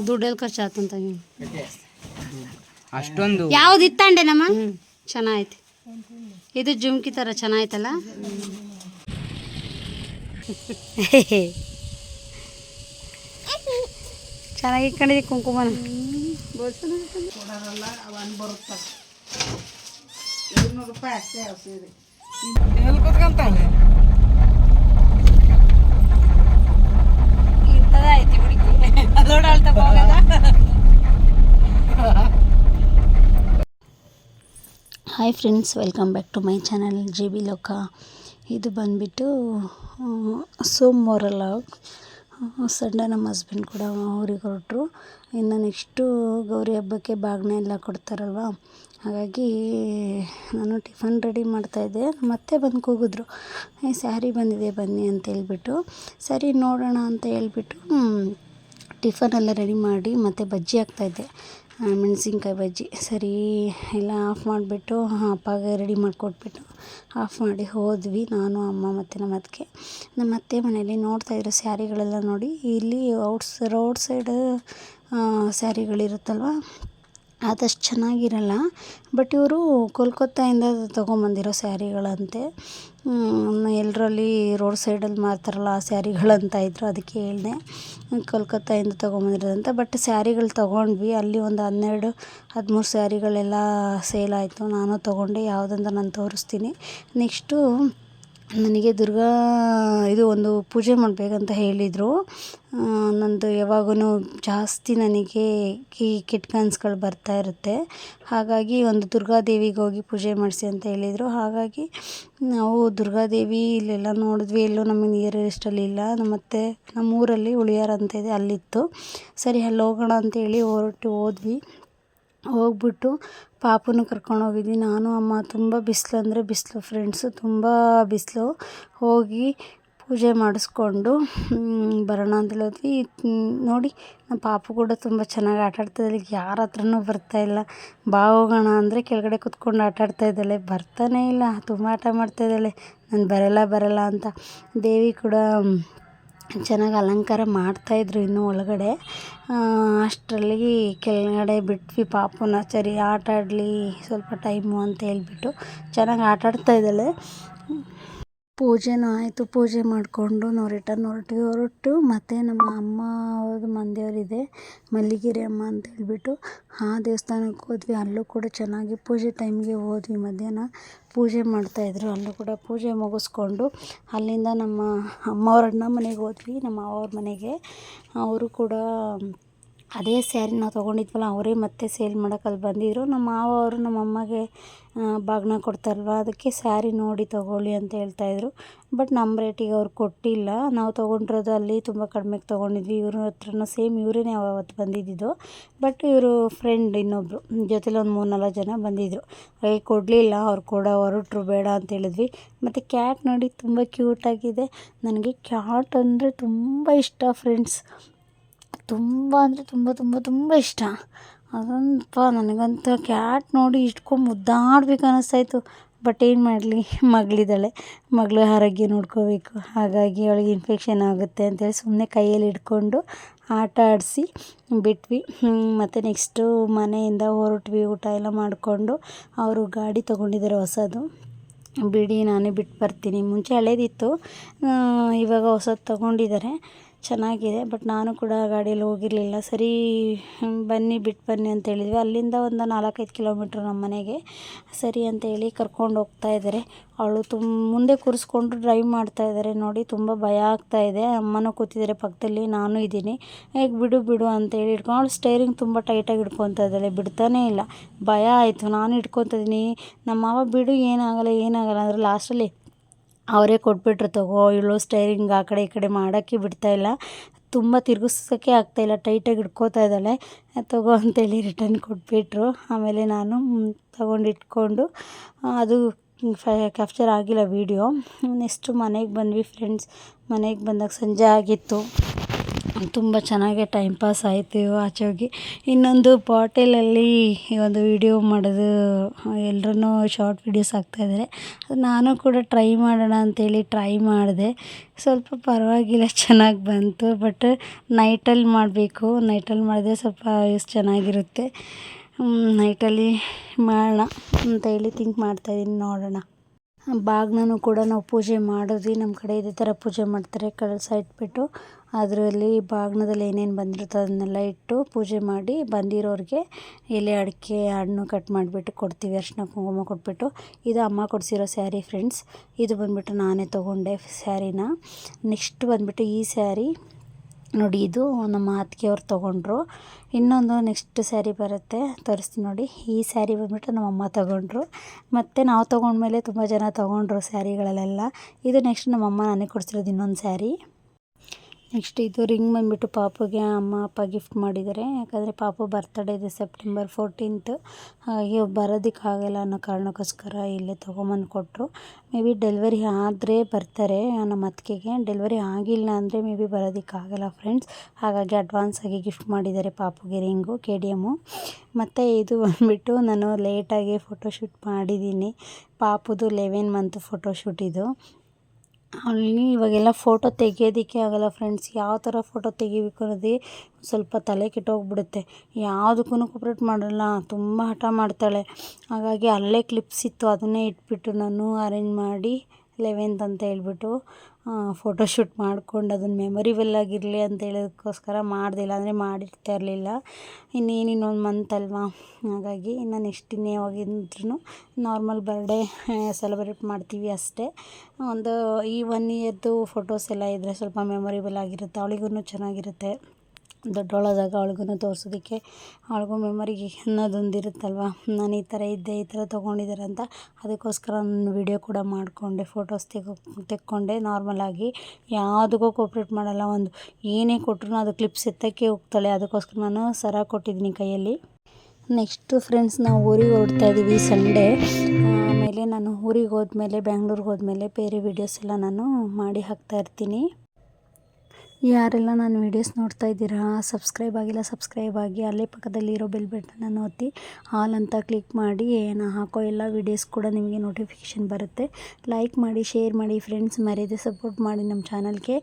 ದುಡ್ಡೆಲ್ಲ ಖರ್ಚಾತಂತ ಅಷ್ಟೊಂದು ಯಾವ್ದು ಇತ್ತಂಡೆ ನಮ್ಮ ಚೆನ್ನಾಗೈತೆ ಇದು ಜುಮ್ಕಿ ಥರ ಚೆನ್ನಾಯ್ತಲ್ಲ ಚೆನ್ನಾಗಿ ಇಟ್ಕೊಂಡಿದ್ದೆ ಕುಂಕುಮನ ಇಂಥದಾಯ್ತು ಹುಡುಗಿ ಅದೋಡಾಳ್ತಾ ಹೋಗದ. Hi friends, welcome back to my channel JB Loka. ಇದು ಬಂದುಬಿಟ್ಟು ಸೋಮವಾರ ಲಾಗ್. ಸಂಡೇ ನಮ್ಮ ಹಸ್ಬೆಂಡ್ ಕೂಡ ಊರಿಗೆ ಹೊರಟರು. ಇನ್ನು ನೆಕ್ಸ್ಟು ಗೌರಿ ಹಬ್ಬಕ್ಕೆ ಬಾಗಿನ ಎಲ್ಲ ಕೊಡ್ತಾರಲ್ವ, ಹಾಗಾಗಿ ನಾನು ಟಿಫನ್ ರೆಡಿ ಮಾಡ್ತಾಯಿದ್ದೆ. ಮತ್ತೆ ಬಂದು ಕೂಗಿದ್ರು, ಸ್ಯಾರಿ ಬಂದಿದೆ ಬನ್ನಿ ಅಂತ ಹೇಳ್ಬಿಟ್ಟು. ಸರಿ ನೋಡೋಣ ಅಂತ ಹೇಳ್ಬಿಟ್ಟು ಟಿಫನೆಲ್ಲ ರೆಡಿ ಮಾಡಿ ಮತ್ತು ಬಜ್ಜಿ ಹಾಕ್ತಾಯಿದ್ದೆ, ಮೆಣಸಿನ್ಕಾಯಿ ಬಜ್ಜಿ. ಸರಿ ಎಲ್ಲ ಆಫ್ ಮಾಡಿಬಿಟ್ಟು ಅಪ್ಪಗೆ ರೆಡಿ ಮಾಡಿಕೊಟ್ಬಿಟ್ಟು ಆಫ್ ಮಾಡಿ ಹೋದ್ವಿ, ನಾನು ಅಮ್ಮ ಮತ್ತು ನಮ್ಮ ಅತ್ತೆ ಮನೆಯಲ್ಲಿ ನೋಡ್ತಾಯಿದ್ರು ಸ್ಯಾರಿಗಳೆಲ್ಲ. ನೋಡಿ ಇಲ್ಲಿ ರೋಡ್ ಸೈಡ್ ಸ್ಯಾರಿಗಳಿರುತ್ತಲ್ವ, ಆದಷ್ಟು ಚೆನ್ನಾಗಿರಲ್ಲ. ಬಟ್ ಇವರು ಕೋಲ್ಕತ್ತಾಯಿಂದ ತೊಗೊಂಬಂದಿರೋ ಸ್ಯಾರಿಗಳಂತೆ. ಎಲ್ಲರಲ್ಲಿ ರೋಡ್ ಸೈಡಲ್ಲಿ ಮಾರ್ತಾರಲ್ಲ ಆ ಸ್ಯಾರಿಗಳಂತ ಇದ್ರು, ಅದಕ್ಕೆ ಹೇಳಿದೆ ಕೋಲ್ಕತ್ತಾಯಿಂದ ತೊಗೊಂಬಂದಿರೋದಂತ. ಬಟ್ ಸ್ಯಾರಿಗಳು ತೊಗೊಂಡ್ವಿ, ಅಲ್ಲಿ ಒಂದು 12-13 ಸ್ಯಾರಿಗಳೆಲ್ಲ ಸೇಲ್ ಆಯಿತು. ನಾನು ತೊಗೊಂಡೆ, ಯಾವುದಂತ ನಾನು ತೋರಿಸ್ತೀನಿ. ನೆಕ್ಸ್ಟು ನನಗೆ ಇದು ಒಂದು ಪೂಜೆ ಮಾಡಬೇಕಂತ ಹೇಳಿದರು. ನಂದು ಯಾವಾಗೂ ಜಾಸ್ತಿ ನನಗೆ ಕೆಟ್ಟ ಕನಸುಗಳು ಬರ್ತಾ ಇರುತ್ತೆ. ಹಾಗಾಗಿ ಒಂದು ದುರ್ಗಾದೇವಿಗೆ ಹೋಗಿ ಪೂಜೆ ಮಾಡಿಸಿ ಅಂತ ಹೇಳಿದರು. ಹಾಗಾಗಿ ನಾವು ದುರ್ಗಾದೇವಿ ಇಲ್ಲೆಲ್ಲ ನೋಡಿದ್ವಿ, ಎಲ್ಲೂ ನಮಗೆ ನಿಯರೆಸ್ಟಲ್ಲಿ ಇಲ್ಲ. ಮತ್ತು ನಮ್ಮೂರಲ್ಲಿ ಉಳಿಯಾರ ಅಂತ ಇದೆ, ಅಲ್ಲಿತ್ತು. ಸರಿ ಅಲ್ಲಿ ಹೋಗೋಣ ಅಂತೇಳಿ ಹೋದ್ವಿ. ಹೋಗ್ಬಿಟ್ಟು ಪಾಪುನ ಕರ್ಕೊಂಡೋಗಿದ್ವಿ, ನಾನು ಅಮ್ಮ. ತುಂಬ ಬಿಸಿಲು ಅಂದರೆ ಬಿಸಿಲು ಫ್ರೆಂಡ್ಸು, ತುಂಬ ಬಿಸಿಲು. ಹೋಗಿ ಪೂಜೆ ಮಾಡಿಸ್ಕೊಂಡು ಬರೋಣ ಅಂತೇಳಿ ಹೋದ್ವಿ. ನೋಡಿ ನಮ್ಮ ಪಾಪು ಕೂಡ ತುಂಬ ಚೆನ್ನಾಗಿ ಆಟಾಡ್ತಾಯಿದ್ದಾಳೆ, ಯಾರ ಹತ್ರನೂ ಬರ್ತಾಯಿಲ್ಲ. ಬಾ ಹೋಗೋಣ ಅಂದರೆ ಕೆಳಗಡೆ ಕುತ್ಕೊಂಡು ಆಟಾಡ್ತಾಯಿದ್ದಾಳೆ, ಬರ್ತಾನೇ ಇಲ್ಲ. ತುಂಬ ಆಟ ಮಾಡ್ತಾಯಿದ್ದಾಳೆ, ನಾನು ಬರಲ್ಲ ಅಂತ. ದೇವಿ ಕೂಡ ಚೆನ್ನಾಗಿ ಅಲಂಕಾರ ಮಾಡ್ತಾಯಿದ್ರು ಇನ್ನೂ ಒಳಗಡೆ. ಅಷ್ಟರಲ್ಲಿ ಕೆಳಗಡೆ ಬಿಟ್ವಿ ಪಾಪುನ. ಸರಿ ಆಟ ಆಡಲಿ ಸ್ವಲ್ಪ ಟೈಮು ಅಂತ ಹೇಳ್ಬಿಟ್ಟು ಚೆನ್ನಾಗಿ ಆಟಾಡ್ತಾಯಿದ್ದಾಳೆ. ಪೂಜೆನೂ ಆಯಿತು, ಪೂಜೆ ಮಾಡಿಕೊಂಡು ನಾವು ರಿಟರ್ನ್ ಹೊರಟು ಮತ್ತು ನಮ್ಮ ಅಮ್ಮ ಅವ್ರದ್ದು ಮಂದಿಯವರಿದೆ, ಮಲ್ಲಿಗೆರೆ ಅಮ್ಮ ಅಂತ ಹೇಳ್ಬಿಟ್ಟು ಆ ದೇವಸ್ಥಾನಕ್ಕೆ ಹೋದ್ವಿ. ಅಲ್ಲೂ ಕೂಡ ಚೆನ್ನಾಗಿ ಪೂಜೆ ಟೈಮ್ಗೆ ಹೋದ್ವಿ. ಮಧ್ಯಾಹ್ನ ಪೂಜೆ ಮಾಡ್ತಾಯಿದ್ರು, ಅಲ್ಲೂ ಕೂಡ ಪೂಜೆ ಮುಗಿಸ್ಕೊಂಡು ಅಲ್ಲಿಂದ ನಮ್ಮ ಅಮ್ಮವ್ರ ಅಣ್ಣ ಮನೆಗೆ ಹೋದ್ವಿ, ನಮ್ಮ ಮಾವವ್ರ ಮನೆಗೆ. ಅವರು ಕೂಡ ಅದೇ ಸ್ಯಾರಿ ನಾವು ತೊಗೊಂಡಿದ್ವಲ್ಲ, ಅವರೇ ಮತ್ತೆ ಸೇಲ್ ಮಾಡೋಕೆ ಅಲ್ಲಿ ಬಂದಿದ್ದರು. ನಮ್ಮ ಮಾವ ಅವರು ನಮ್ಮ ಅಮ್ಮಗೆ ಬಾಗಿನ ಕೊಡ್ತಾರಲ್ವ, ಅದಕ್ಕೆ ಸ್ಯಾರಿ ನೋಡಿ ತೊಗೊಳ್ಳಿ ಅಂತ ಹೇಳ್ತಾಯಿದ್ರು. ಬಟ್ ನಮ್ಮ ರೇಟಿಗೆ ಅವ್ರು ಕೊಟ್ಟಿಲ್ಲ. ನಾವು ತೊಗೊಂಡಿರೋದು ಅಲ್ಲಿ ತುಂಬ ಕಡಿಮೆಗೆ ತೊಗೊಂಡಿದ್ವಿ. ಇವ್ರ ಹತ್ರನೂ ಸೇಮ್ ಇವರೇ ಅವತ್ತು ಬಂದಿದ್ದು. ಬಟ್ ಇವರು ಫ್ರೆಂಡ್ ಇನ್ನೊಬ್ಬರು ಜೊತೆಲಿ ಒಂದು 3-4 ಜನ ಬಂದಿದ್ದರು. ಹಾಗೆ ಕೊಡಲಿಲ್ಲ, ಅವ್ರು ಕೂಡ ಹೊರಟ್ರು, ಬೇಡ ಅಂತ ಹೇಳಿದ್ವಿ. ಮತ್ತು ಕ್ಯಾಟ್ ನೋಡಿ ತುಂಬ ಕ್ಯೂಟಾಗಿದೆ. ನನಗೆ ಕ್ಯಾಟ್ ಅಂದರೆ ತುಂಬ ಇಷ್ಟ ಫ್ರೆಂಡ್ಸ್, ತುಂಬ ಅಂದರೆ ತುಂಬ ಇಷ್ಟ. ಅದಂತ ನನಗಂತೂ ಕ್ಯಾಟ್ ನೋಡಿ ಇಟ್ಕೊಂಡು ಮುದ್ದಾಡ್ಬೇಕು ಅನ್ನಿಸ್ತಾಯಿತ್ತು. ಬಟ್ ಏನು ಮಾಡಲಿ, ಮಗಳಿದ್ದಾಳೆ, ಮಗಳು ಆರೋಗ್ಯ ನೋಡ್ಕೋಬೇಕು. ಹಾಗಾಗಿ ಅವಳಿಗೆ ಇನ್ಫೆಕ್ಷನ್ ಆಗುತ್ತೆ ಅಂತೇಳಿ ಸುಮ್ಮನೆ ಕೈಯಲ್ಲಿ ಹಿಡ್ಕೊಂಡು ಆಟ ಆಡಿಸಿ ಬಿಟ್ವಿ. ಮತ್ತು ನೆಕ್ಸ್ಟು ಮನೆಯಿಂದ ಹೊರಟ್ವಿ, ಊಟ ಎಲ್ಲ ಮಾಡಿಕೊಂಡು. ಅವರು ಗಾಡಿ ತೊಗೊಂಡಿದ್ದಾರೆ ಹೊಸದು, ಬಿಡಿ ನಾನೇ ಬಿಟ್ಟು ಬರ್ತೀನಿ. ಮುಂಚೆ ಹಳೇದಿತ್ತು, ಇವಾಗ ಹೊಸದು ತೊಗೊಂಡಿದ್ದಾರೆ, ಚೆನ್ನಾಗಿದೆ. ಬಟ್ ನಾನು ಕೂಡ ಗಾಡಿಯಲ್ಲಿ ಹೋಗಿರಲಿಲ್ಲ. ಸರಿ ಬನ್ನಿ ಬಿಟ್ಟು ಬನ್ನಿ ಅಂತ ಹೇಳಿದ್ವಿ. ಅಲ್ಲಿಂದ ಒಂದು 4-5 ಕಿಲೋಮೀಟ್ರ್ ನಮ್ಮ ಮನೆಗೆ. ಸರಿ ಅಂತೇಳಿ ಕರ್ಕೊಂಡು ಹೋಗ್ತಾಯಿದ್ದಾರೆ. ಅವಳು ಮುಂದೆ ಕೂರಿಸ್ಕೊಂಡು ಡ್ರೈವ್ ಮಾಡ್ತಾಯಿದ್ದಾರೆ. ನೋಡಿ ತುಂಬ ಭಯ ಆಗ್ತಾಯಿದೆ. ಅಮ್ಮನೂ ಕೂತಿದ್ದಾರೆ ಪಕ್ಕದಲ್ಲಿ, ನಾನು ಇದ್ದೀನಿ. ಹೇಗೆ ಬಿಡು ಅಂತೇಳಿ ಹಿಡ್ಕೊಂಡು, ಅವಳು ಸ್ಟೇರಿಂಗ್ ತುಂಬ ಟೈಟಾಗಿ ಹಿಡ್ಕೊತಾ ಇದ್ದಾಳೆ, ಬಿಡ್ತಾನೇ ಇಲ್ಲ. ಭಯ ಆಯಿತು, ನಾನು ಹಿಡ್ಕೊತಿದ್ದೀನಿ. ನಮ್ಮ ಮಾವ ಬಿಡು ಏನಾಗಲ್ಲ ಅಂದರೆ ಲಾಸ್ಟಲ್ಲಿ ಅವರೇ ಕೊಟ್ಬಿಟ್ರು, ತಗೋ. ಇವಳು ಸ್ಟೇರಿಂಗ್ ಆ ಕಡೆ ಈ ಕಡೆ ಮಾಡೋಕ್ಕೆ ಬಿಡ್ತಾಯಿಲ್ಲ, ತುಂಬ ತಿರುಗಿಸೋಕ್ಕೆ ಆಗ್ತಾಯಿಲ್ಲ, ಟೈಟಾಗಿ ಹಿಡ್ಕೋತಾ ಇದ್ದಾಳೆ. ತಗೋ ಅಂತೇಳಿ ರಿಟರ್ನ್ ಕೊಟ್ಬಿಟ್ರು. ಆಮೇಲೆ ನಾನು ತಗೊಂಡಿಟ್ಕೊಂಡು ಅದು ಕ್ಯಾಪ್ಚರ್ ಆಗಿಲ್ಲ ವೀಡಿಯೋ. ನೆಕ್ಸ್ಟು ಮನೆಗೆ ಬಂದ್ವಿ ಫ್ರೆಂಡ್ಸ್. ಮನೆಗೆ ಬಂದಾಗ ಸಂಜೆ ಆಗಿತ್ತು. ತುಂಬ ಚೆನ್ನಾಗೆ ಟೈಮ್ ಪಾಸ್ ಆಯಿತು ಆಚೆ ಹೋಗಿ. ಇನ್ನೊಂದು ಬಾಟಲಲ್ಲಿ ಒಂದು ವಿಡಿಯೋ ಮಾಡೋದು ಎಲ್ರೂ ಶಾರ್ಟ್ ವೀಡಿಯೋಸ್ ಹಾಕ್ತಾಯಿದ್ದಾರೆ. ಅದು ನಾನು ಕೂಡ ಟ್ರೈ ಮಾಡೋಣ ಅಂತೇಳಿ ಟ್ರೈ ಮಾಡಿದೆ. ಸ್ವಲ್ಪ ಪರವಾಗಿಲ್ಲ, ಚೆನ್ನಾಗಿ ಬಂತು. ಬಟ್ ನೈಟಲ್ಲಿ ಮಾಡಬೇಕು. ನೈಟಲ್ಲಿ ಮಾಡಿದ್ರೆ ಸ್ವಲ್ಪ ಚೆನ್ನಾಗಿರುತ್ತೆ. ನೈಟಲ್ಲಿ ಮಾಡೋಣ ಅಂತೇಳಿ ಥಿಂಕ್ ಮಾಡ್ತಾಯಿದ್ದೀನಿ, ನೋಡೋಣ. ಬಾಗ್ನೂ ಕೂಡ ನಾವು ಪೂಜೆ ಮಾಡಿದ್ವಿ. ನಮ್ಮ ಕಡೆ ಇದೇ ಥರ ಪೂಜೆ ಮಾಡ್ತಾರೆ. ಕಳಸ ಇಟ್ಬಿಟ್ಟು ಅದರಲ್ಲಿ ಬಾಗ್ನದಲ್ಲಿ ಏನೇನು ಬಂದಿರುತ್ತೋ ಅದನ್ನೆಲ್ಲ ಇಟ್ಟು ಪೂಜೆ ಮಾಡಿ ಬಂದಿರೋರಿಗೆ ಎಲೆ ಅಡಿಕೆ ಹಣ್ಣು ಕಟ್ ಮಾಡಿಬಿಟ್ಟು ಕೊಡ್ತೀವಿ. ಅರಿಶಿನ ಕುಂಕುಮ ಕೊಟ್ಬಿಟ್ಟು. ಇದು ಅಮ್ಮ ಕೊಡಿಸಿರೋ ಸ್ಯಾರಿ ಫ್ರೆಂಡ್ಸ್. ಇದು ಬಂದುಬಿಟ್ಟು ನಾನೇ ತೊಗೊಂಡೆ ಸ್ಯಾರಿನ. ನೆಕ್ಸ್ಟ್ ಬಂದುಬಿಟ್ಟು ಈ ಸ್ಯಾರಿ ನೋಡಿ, ಇದು ನಮ್ಮ ಅತ್ತಿಗೆಯವ್ರು ತೊಗೊಂಡ್ರು. ಇನ್ನೊಂದು ನೆಕ್ಸ್ಟ್ ಸ್ಯಾರಿ ಬರುತ್ತೆ, ತೋರಿಸ್ತೀನಿ ನೋಡಿ. ಈ ಸ್ಯಾರಿ ಬಂದುಬಿಟ್ಟು ನಮ್ಮಮ್ಮ ತೊಗೊಂಡ್ರು. ಮತ್ತು ನಾವು ತೊಗೊಂಡ್ಮೇಲೆ ತುಂಬ ಜನ ತೊಗೊಂಡ್ರು ಸ್ಯಾರಿಗಳಲ್ಲೆಲ್ಲ. ಇದು ನೆಕ್ಸ್ಟ್ ನಮ್ಮಮ್ಮ ನನಗೆ ಕೊಡಿಸಿರೋದು ಇನ್ನೊಂದು ಸ್ಯಾರಿ. ನೆಕ್ಸ್ಟ್ ಇದು ರಿಂಗ್ ಬಂದುಬಿಟ್ಟು ಪಾಪುಗೆ ಅಮ್ಮ ಅಪ್ಪ ಗಿಫ್ಟ್ ಮಾಡಿದ್ದಾರೆ. ಯಾಕಂದರೆ ಪಾಪು ಬರ್ತಡೇ ಇದೆ ಸೆಪ್ಟೆಂಬರ್ 14th. ಹಾಗೆ ಬರೋದಕ್ಕಾಗಲ್ಲ ಅನ್ನೋ ಕಾರಣಕ್ಕೋಸ್ಕರ ಇಲ್ಲೇ ತೊಗೊಂಬಂದು ಕೊಟ್ಟರು. ಮೇ ಬಿ ಡೆಲಿವರಿ ಆದರೆ ಬರ್ತಾರೆ ನಮ್ಮ ಅತ್ತಿಗೆಗೆ. ಡೆಲಿವರಿ ಆಗಿಲ್ಲ ಅಂದರೆ ಮೇ ಬಿ ಬರೋದಕ್ಕಾಗಲ್ಲ ಫ್ರೆಂಡ್ಸ್. ಹಾಗಾಗಿ ಅಡ್ವಾನ್ಸಾಗಿ ಗಿಫ್ಟ್ ಮಾಡಿದ್ದಾರೆ ಪಾಪುಗೆ ರಿಂಗು, KDM. ಮತ್ತು ಇದು ಬಂದುಬಿಟ್ಟು ನಾನು ಲೇಟಾಗಿ ಫೋಟೋಶೂಟ್ ಮಾಡಿದ್ದೀನಿ. ಪಾಪುದು 11 ಮಂತ್ ಫೋಟೋಶೂಟ್ ಇದು. ಅಲ್ಲಿ ಇವಾಗೆಲ್ಲ ಫೋಟೋ ತೆಗಿಯೋದಕ್ಕೆ ಆಗಲ್ಲ ಫ್ರೆಂಡ್ಸ್. ಯಾವ ಥರ ಫೋಟೋ ತೆಗಿಬೇಕು ಅನ್ನೋದೇ ಸ್ವಲ್ಪ ತಲೆ ಕೆಟ್ಟೋಗ್ಬಿಡುತ್ತೆ. ಯಾವುದಕ್ಕೂ ಕೋಪ್ರೇಟ್ ಮಾಡಲ್ಲ, ತುಂಬ ಹಠ ಮಾಡ್ತಾಳೆ. ಹಾಗಾಗಿ ಅಲ್ಲೇ ಕ್ಲಿಪ್ಸ್ ಇತ್ತು, ಅದನ್ನೇ ಇಟ್ಬಿಟ್ಟು ನಾನು ಅರೇಂಜ್ ಮಾಡಿ 11th ಅಂತ ಹೇಳ್ಬಿಟ್ಟು ಫೋಟೋಶೂಟ್ ಮಾಡ್ಕೊಂಡು ಅದನ್ನು ಮೆಮೊರಿಬಲ್ ಆಗಿರಲಿ ಅಂತ ಹೇಳೋದಕ್ಕೋಸ್ಕರ ಮಾಡಿದೆ. ಇಲ್ಲಾಂದರೆ ಮಾಡಿರ್ತಾ ಇರಲಿಲ್ಲ. ಇನ್ನೊಂದು ಮಂತ್ ಅಲ್ವಾ, ಹಾಗಾಗಿ ಇನ್ನು ನೆಕ್ಸ್ಟ್ ಯಾವಾಗಿದ್ರೂ ನಾರ್ಮಲ್ ಬರ್ಡೇ ಸೆಲೆಬ್ರೇಟ್ ಮಾಡ್ತೀವಿ ಅಷ್ಟೇ. ಈ 1 ಇಯರ್ದು ಫೋಟೋಸ್ ಎಲ್ಲ ಇದ್ದರೆ ಸ್ವಲ್ಪ ಮೆಮೊರಿಬಲ್ ಆಗಿರುತ್ತೆ, ಅವಳಿಗೂ ಚೆನ್ನಾಗಿರುತ್ತೆ. ದೊಡ್ಡವಳಾದಾಗ ಅವಳಿಗೂ ತೋರಿಸೋದಕ್ಕೆ, ಅವಳಿಗೂ ಮೆಮೊರಿಗೆ ಅನ್ನೋದೊಂದು ಇರುತ್ತಲ್ವ. ನಾನು ಈ ಥರ ಇದ್ದೆ, ಈ ಥರ ತೊಗೊಂಡಿದ್ದಾರೆ ಅಂತ. ಅದಕ್ಕೋಸ್ಕರ ನಾನು ವಿಡಿಯೋ ಕೂಡ ಮಾಡಿಕೊಂಡೆ, ಫೋಟೋಸ್ ತೆಕ್ಕೊಂಡೆ ನಾರ್ಮಲಾಗಿ. ಯಾವುದಕ್ಕೂ ಕೋಪ್ರೇಟ್ ಮಾಡಲ್ಲ. ಒಂದು ಏನೇ ಕೊಟ್ಟರು ಅದು ಕ್ಲಿಪ್ಸ್ ಎತ್ತಕ್ಕೆ ಹೋಗ್ತಾಳೆ. ಅದಕ್ಕೋಸ್ಕರ ನಾನು ಸರ ಕೊಟ್ಟಿದ್ದೀನಿ ಕೈಯಲ್ಲಿ. ನೆಕ್ಸ್ಟು ಫ್ರೆಂಡ್ಸ್, ನಾವು ಊರಿಗೆ ಹೊರಡ್ತಾ ಇದ್ದೀವಿ ಸಂಡೇ. ಆಮೇಲೆ ನಾನು ಊರಿಗೆ ಹೋದ್ಮೇಲೆ, ಬ್ಯಾಂಗ್ಳೂರಿಗೆ ಹೋದ್ಮೇಲೆ ಬೇರೆ ವೀಡಿಯೋಸ್ ಎಲ್ಲ ನಾನು ಮಾಡಿ ಹಾಕ್ತಾಯಿರ್ತೀನಿ. ಯಾರೆಲ್ಲ ನಾನು ವೀಡಿಯೋಸ್ ನೋಡ್ತಾ ಇದ್ದೀರಾ, ಸಬ್ಸ್ಕ್ರೈಬ್ ಆಗಿಲ್ಲ ಸಬ್ಸ್ಕ್ರೈಬ್ ಆಗಿ. ಅಲ್ಲೇ ಪಕ್ಕದಲ್ಲಿ ಇರೋ ಬೆಲ್ ಬಟನನ್ನು ಒತ್ತಿ ಆಲ್ ಅಂತ ಕ್ಲಿಕ್ ಮಾಡಿ. ನಾನು ಹಾಕೋ ಎಲ್ಲ ವೀಡಿಯೋಸ್ ಕೂಡ ನಿಮಗೆ ನೋಟಿಫಿಕೇಷನ್ ಬರುತ್ತೆ. ಲೈಕ್ ಮಾಡಿ, ಶೇರ್ ಮಾಡಿ ಫ್ರೆಂಡ್ಸ್. ಮರೆಯದೆ ಸಪೋರ್ಟ್ ಮಾಡಿ ನಮ್ಮ ಚಾನಲ್ಗೆ.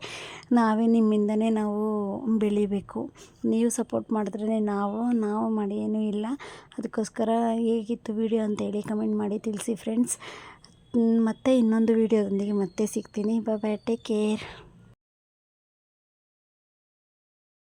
ನಿಮ್ಮಿಂದನೇ ನಾವು ಬೆಳಿಬೇಕು. ನೀವು ಸಪೋರ್ಟ್ ಮಾಡಿದ್ರೇ ನಾವು ಮಾಡಿ ಏನೂ ಇಲ್ಲ. ಅದಕ್ಕೋಸ್ಕರ ಹೇಗಿತ್ತು ವೀಡಿಯೋ ಅಂತೇಳಿ ಕಮೆಂಟ್ ಮಾಡಿ ತಿಳಿಸಿ ಫ್ರೆಂಡ್ಸ್. ಮತ್ತು ಇನ್ನೊಂದು ವೀಡಿಯೋದೊಂದಿಗೆ ಮತ್ತೆ ಸಿಗ್ತೀನಿ. ಬಾಯ್ ಬಾಯ್, ಟೇಕ್ ಕೇರ್.